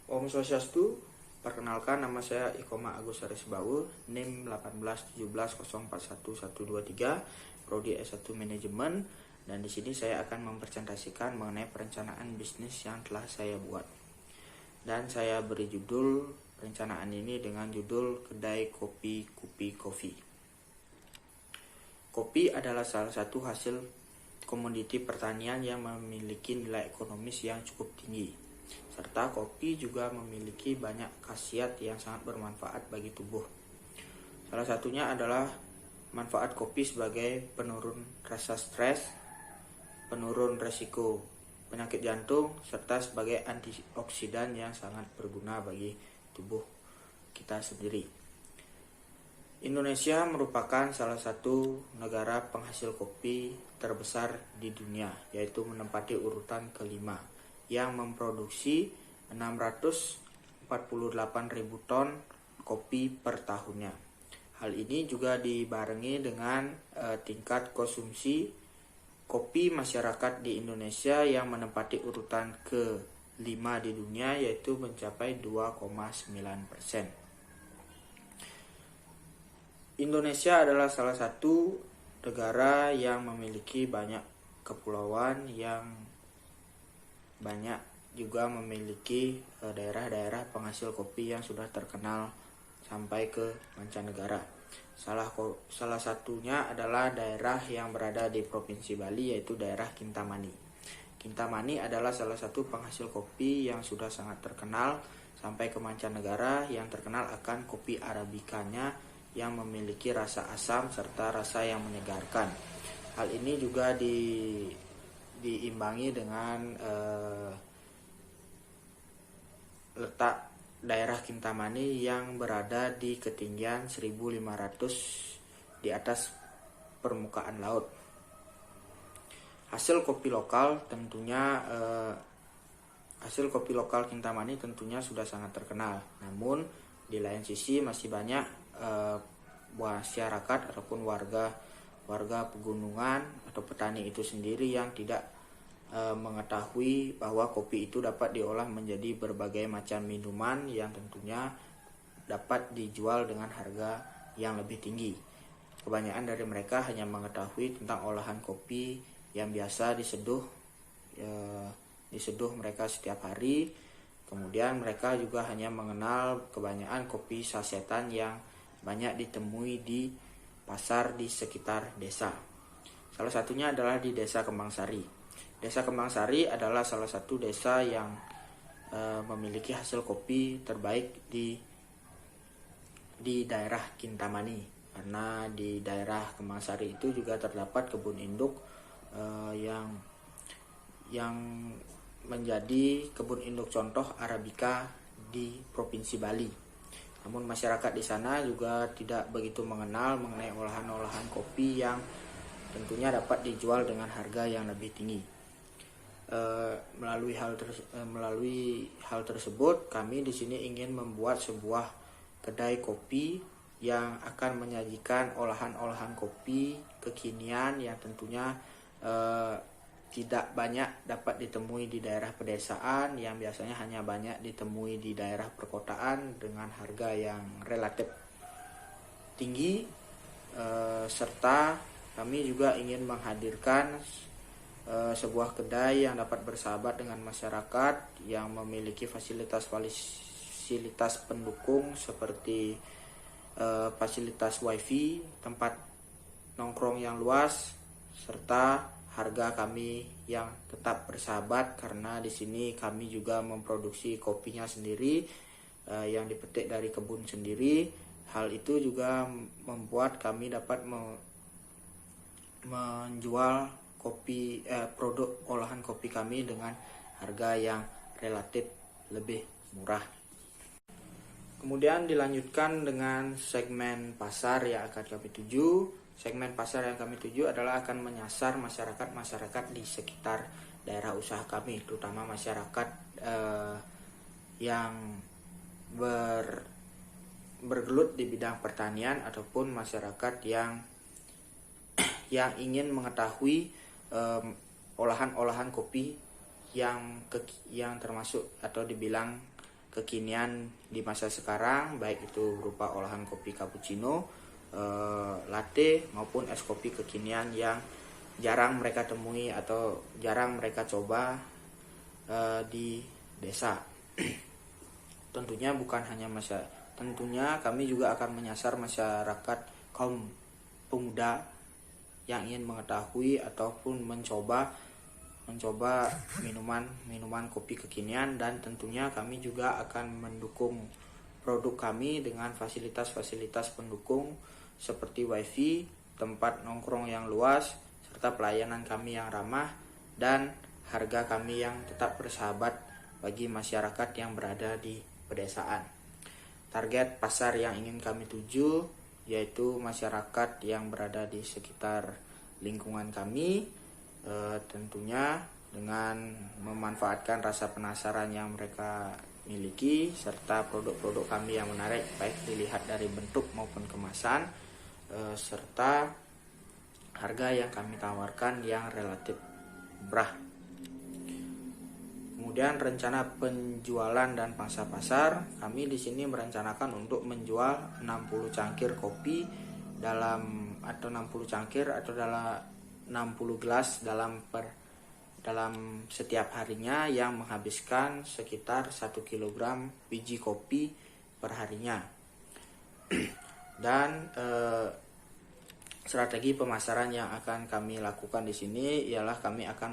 Om Swastiastu, perkenalkan nama saya Ikoma Agus Harisbaur, NIM 18170411123, Prodi S1 Manajemen, dan di sini saya akan mempresentasikan mengenai perencanaan bisnis yang telah saya buat. Dan saya beri judul perencanaan ini dengan judul Kedai Kopi Kupi Coffee. Kopi adalah salah satu hasil komoditi pertanian yang memiliki nilai ekonomis yang cukup tinggi. Serta kopi juga memiliki banyak khasiat yang sangat bermanfaat bagi tubuh. Salah satunya adalah manfaat kopi sebagai penurun rasa stres, penurun resiko penyakit jantung, serta sebagai antioksidan yang sangat berguna bagi tubuh kita sendiri. Indonesia merupakan salah satu negara penghasil kopi terbesar di dunia, yaitu menempati urutan kelima yang memproduksi 648.000 ton kopi per tahunnya. Hal ini juga dibarengi dengan tingkat konsumsi kopi masyarakat di Indonesia yang menempati urutan ke-5 di dunia, yaitu mencapai 2,9%. Indonesia adalah salah satu negara yang memiliki banyak kepulauan, yang banyak juga memiliki daerah-daerah penghasil kopi yang sudah terkenal sampai ke mancanegara. Salah satunya adalah daerah yang berada di Provinsi Bali, yaitu daerah Kintamani. Kintamani adalah salah satu penghasil kopi yang sudah sangat terkenal sampai ke mancanegara, yang terkenal akan kopi arabikanya yang memiliki rasa asam serta rasa yang menyegarkan. Hal ini juga diimbangi dengan letak daerah Kintamani yang berada di ketinggian 1.500 di atas permukaan laut. Hasil kopi lokal Kintamani tentunya sudah sangat terkenal. Namun di lain sisi masih banyak masyarakat ataupun warga pegunungan atau petani itu sendiri yang tidak mengetahui bahwa kopi itu dapat diolah menjadi berbagai macam minuman yang tentunya dapat dijual dengan harga yang lebih tinggi. Kebanyakan dari mereka hanya mengetahui tentang olahan kopi yang biasa diseduh mereka setiap hari. Kemudian mereka juga hanya mengenal kebanyakan kopi sasetan yang banyak ditemui di pasar di sekitar desa. Salah satunya adalah di Desa Kembangsari. Desa Kembangsari adalah salah satu desa yang memiliki hasil kopi terbaik di daerah Kintamani, karena di daerah Kembangsari itu juga terdapat kebun induk yang menjadi kebun induk contoh Arabica di Provinsi Bali. Namun masyarakat di sana juga tidak begitu mengenal mengenai olahan-olahan kopi yang tentunya dapat dijual dengan harga yang lebih tinggi. Melalui hal tersebut, kami di sini ingin membuat sebuah kedai kopi yang akan menyajikan olahan-olahan kopi kekinian yang tentunya tidak banyak dapat ditemui di daerah pedesaan, yang biasanya hanya banyak ditemui di daerah perkotaan dengan harga yang relatif tinggi. Serta kami juga ingin menghadirkan sebuah kedai yang dapat bersahabat dengan masyarakat, yang memiliki fasilitas pendukung seperti fasilitas wifi, tempat nongkrong yang luas, serta harga kami yang tetap bersahabat, karena di sini kami juga memproduksi kopinya sendiri yang dipetik dari kebun sendiri. Hal itu juga membuat kami dapat menjual produk olahan kopi kami dengan harga yang relatif lebih murah. Kemudian dilanjutkan dengan segmen pasar yang akan kami tuju. Segmen pasar yang kami tuju adalah akan menyasar masyarakat di sekitar daerah usaha kami, terutama masyarakat yang bergelut di bidang pertanian ataupun masyarakat yang ingin mengetahui olahan-olahan kopi yang termasuk atau dibilang kekinian di masa sekarang, baik itu berupa olahan kopi cappuccino, latte maupun es kopi kekinian yang jarang mereka temui atau jarang mereka coba di desa. Tentunya kami juga akan menyasar masyarakat kaum pemuda yang ingin mengetahui ataupun mencoba minuman kopi kekinian, dan tentunya kami juga akan mendukung produk kami dengan fasilitas-fasilitas pendukung seperti wifi, tempat nongkrong yang luas, serta pelayanan kami yang ramah dan harga kami yang tetap bersahabat bagi masyarakat yang berada di pedesaan. Target pasar yang ingin kami tuju yaitu masyarakat yang berada di sekitar lingkungan kami, tentunya dengan memanfaatkan rasa penasaran yang mereka miliki serta produk-produk kami yang menarik baik dilihat dari bentuk maupun kemasan, serta harga yang kami tawarkan yang relatif murah. Kemudian rencana penjualan dan pangsa pasar, kami di sini merencanakan untuk menjual 60 cangkir kopi dalam 60 gelas dalam setiap harinya, yang menghabiskan sekitar 1 kg biji kopi per harinya. Dan strategi pemasaran yang akan kami lakukan di sini ialah kami akan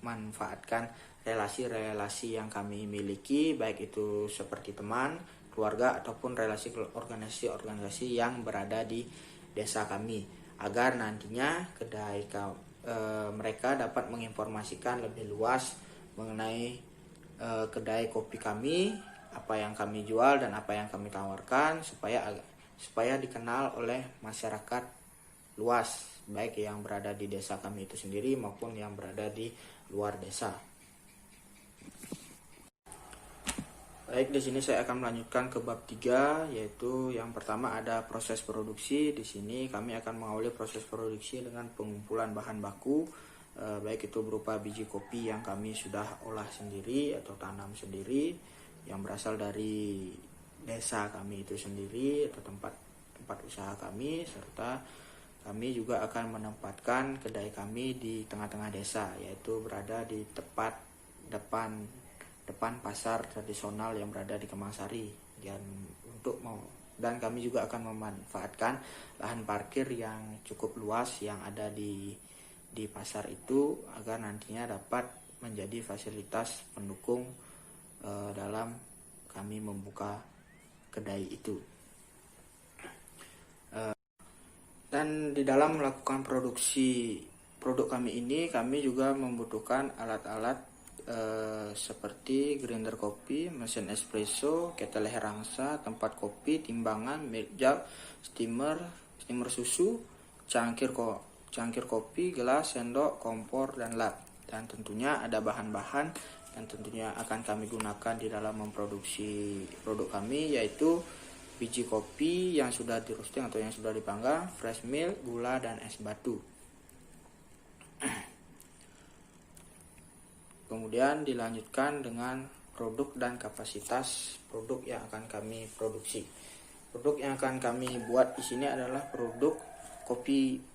memanfaatkan relasi-relasi yang kami miliki, baik itu seperti teman, keluarga, ataupun relasi organisasi-organisasi yang berada di desa kami, agar nantinya mereka dapat menginformasikan lebih luas mengenai kedai kopi kami, apa yang kami jual dan apa yang kami tawarkan, supaya dikenal oleh masyarakat luas, baik yang berada di desa kami itu sendiri maupun yang berada di luar desa. Baik, di sini saya akan melanjutkan ke bab 3, yaitu yang pertama ada proses produksi. Di sini kami akan mengawali proses produksi dengan pengumpulan bahan baku, baik itu berupa biji kopi yang kami sudah olah sendiri atau tanam sendiri, yang berasal dari desa kami itu sendiri atau tempat usaha kami, serta kami juga akan menempatkan kedai kami di tengah-tengah desa, yaitu berada di tepat depan pasar tradisional yang berada di Kemangsari, dan kami juga akan memanfaatkan lahan parkir yang cukup luas yang ada di pasar itu, agar nantinya dapat menjadi fasilitas pendukung dalam kami membuka kedai itu. Dan di dalam melakukan produksi produk kami ini, kami juga membutuhkan alat-alat seperti grinder kopi, mesin espresso, kettle herangsa, tempat kopi, timbangan, milk jug, steamer susu, cangkir kopi, gelas, sendok, kompor, dan lap. Dan tentunya ada bahan-bahan yang tentunya akan kami gunakan di dalam memproduksi produk kami, yaitu biji kopi yang sudah di roasting atau yang sudah dipanggang, fresh milk, gula, dan es batu. Kemudian dilanjutkan dengan produk dan kapasitas produk yang akan kami produksi. Produk yang akan kami buat di sini adalah produk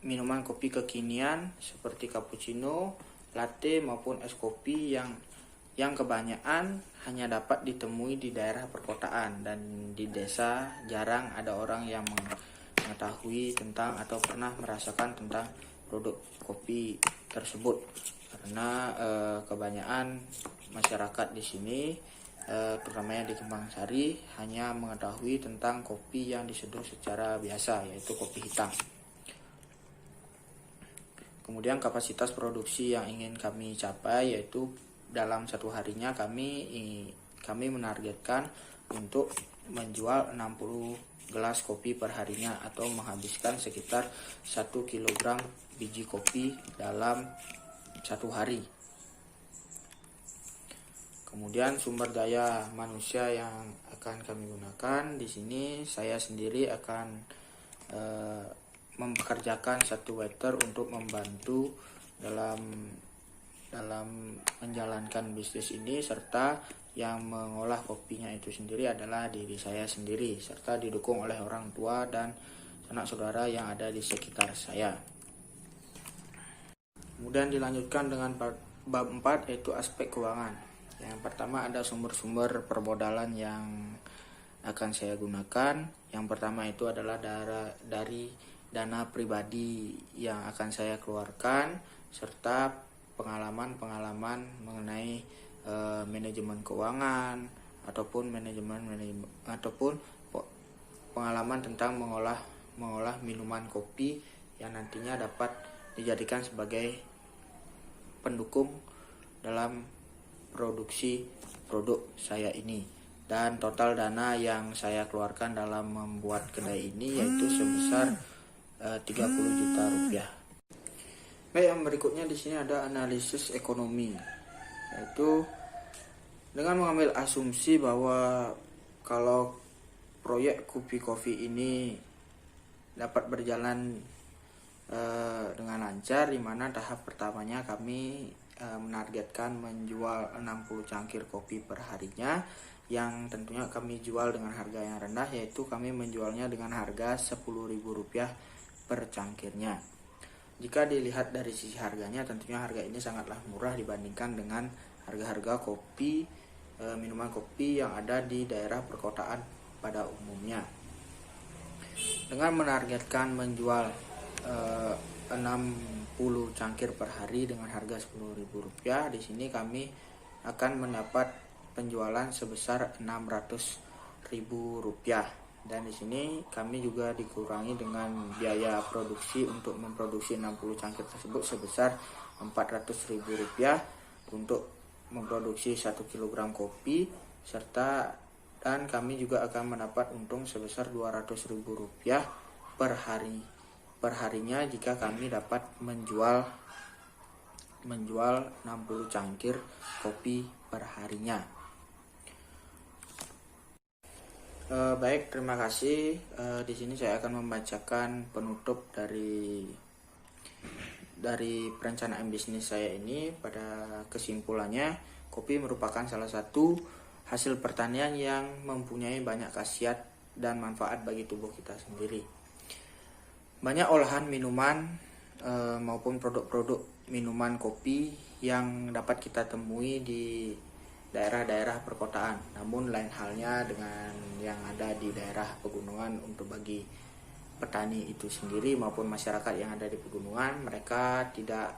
minuman kopi kekinian seperti cappuccino, latte maupun es kopi yang kebanyakan hanya dapat ditemui di daerah perkotaan, dan di desa jarang ada orang yang mengetahui tentang atau pernah merasakan tentang produk kopi tersebut, karena kebanyakan masyarakat di sini, terutamanya di Kemangsari, hanya mengetahui tentang kopi yang diseduh secara biasa, yaitu kopi hitam. Kemudian kapasitas produksi yang ingin kami capai, yaitu dalam satu harinya kami menargetkan untuk menjual 60 gelas kopi per harinya, atau menghabiskan sekitar 1 kg biji kopi dalam satu hari. Kemudian sumber daya manusia yang akan kami gunakan di sini, saya sendiri akan mempekerjakan satu waiter untuk membantu dalam menjalankan bisnis ini, serta yang mengolah kopinya itu sendiri adalah diri saya sendiri, serta didukung oleh orang tua dan sanak saudara yang ada di sekitar saya. Kemudian dilanjutkan dengan bab 4, yaitu aspek keuangan. Yang pertama ada sumber-sumber permodalan yang akan saya gunakan. Yang pertama itu adalah dari dana pribadi yang akan saya keluarkan, serta pengalaman-pengalaman mengenai manajemen keuangan ataupun pengalaman tentang mengolah minuman kopi yang nantinya dapat dijadikan sebagai pendukung dalam produksi produk saya ini. Dan total dana yang saya keluarkan dalam membuat kedai ini yaitu sebesar 30 juta rupiah. Baik, yang berikutnya di sini ada analisis ekonomi, yaitu dengan mengambil asumsi bahwa kalau proyek Kupi Coffee ini dapat berjalan dengan lancar, di mana tahap pertamanya kami menargetkan menjual 60 cangkir kopi per harinya, yang tentunya kami jual dengan harga yang rendah, yaitu kami menjualnya dengan harga Rp10.000 per cangkirnya. Jika dilihat dari sisi harganya, tentunya harga ini sangatlah murah dibandingkan dengan harga-harga kopi, minuman kopi yang ada di daerah perkotaan pada umumnya. Dengan menargetkan menjual 60 cangkir per hari dengan harga Rp10.000, di sini kami akan mendapat penjualan sebesar Rp600.000. Dan di sini kami juga dikurangi dengan biaya produksi untuk memproduksi 60 cangkir tersebut sebesar Rp400.000 untuk memproduksi 1 kg kopi, dan kami juga akan mendapat untung sebesar Rp200.000 per harinya jika kami dapat menjual 60 cangkir kopi per harinya. Baik, terima kasih. Di sini saya akan membacakan penutup dari perencanaan bisnis saya ini. Pada kesimpulannya, kopi merupakan salah satu hasil pertanian yang mempunyai banyak khasiat dan manfaat bagi tubuh kita sendiri. Banyak olahan minuman maupun produk-produk minuman kopi yang dapat kita temui di daerah-daerah perkotaan. Namun lain halnya dengan yang ada di daerah pegunungan. Untuk bagi petani itu sendiri maupun masyarakat yang ada di pegunungan, mereka tidak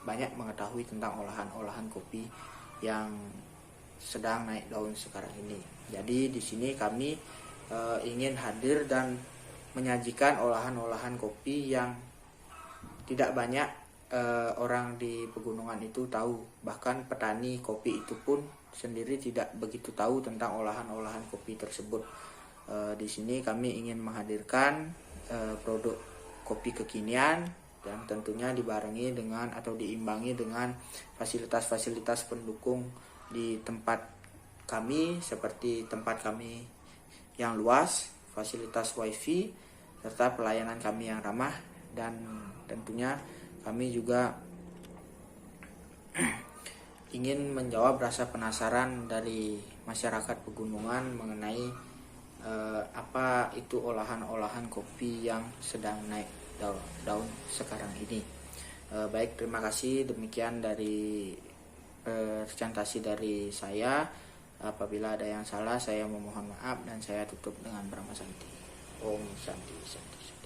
banyak mengetahui tentang olahan-olahan kopi yang sedang naik daun sekarang ini. Jadi di sini kami ingin hadir dan menyajikan olahan-olahan kopi yang tidak banyak orang di pegunungan itu tahu. Bahkan petani kopi itu pun sendiri tidak begitu tahu tentang olahan-olahan kopi tersebut. Di sini kami ingin menghadirkan produk kopi kekinian dan tentunya dibarengi dengan atau diimbangi dengan fasilitas-fasilitas pendukung di tempat kami, seperti tempat kami yang luas, fasilitas wifi, serta pelayanan kami yang ramah. Dan tentunya kami juga ingin menjawab rasa penasaran dari masyarakat pegunungan mengenai apa itu olahan-olahan kopi yang sedang naik daun sekarang ini. Baik, terima kasih. Demikian dari presentasi dari saya. Apabila ada yang salah, saya memohon maaf dan saya tutup dengan Brahma Santi. Om Santi Santi Santi.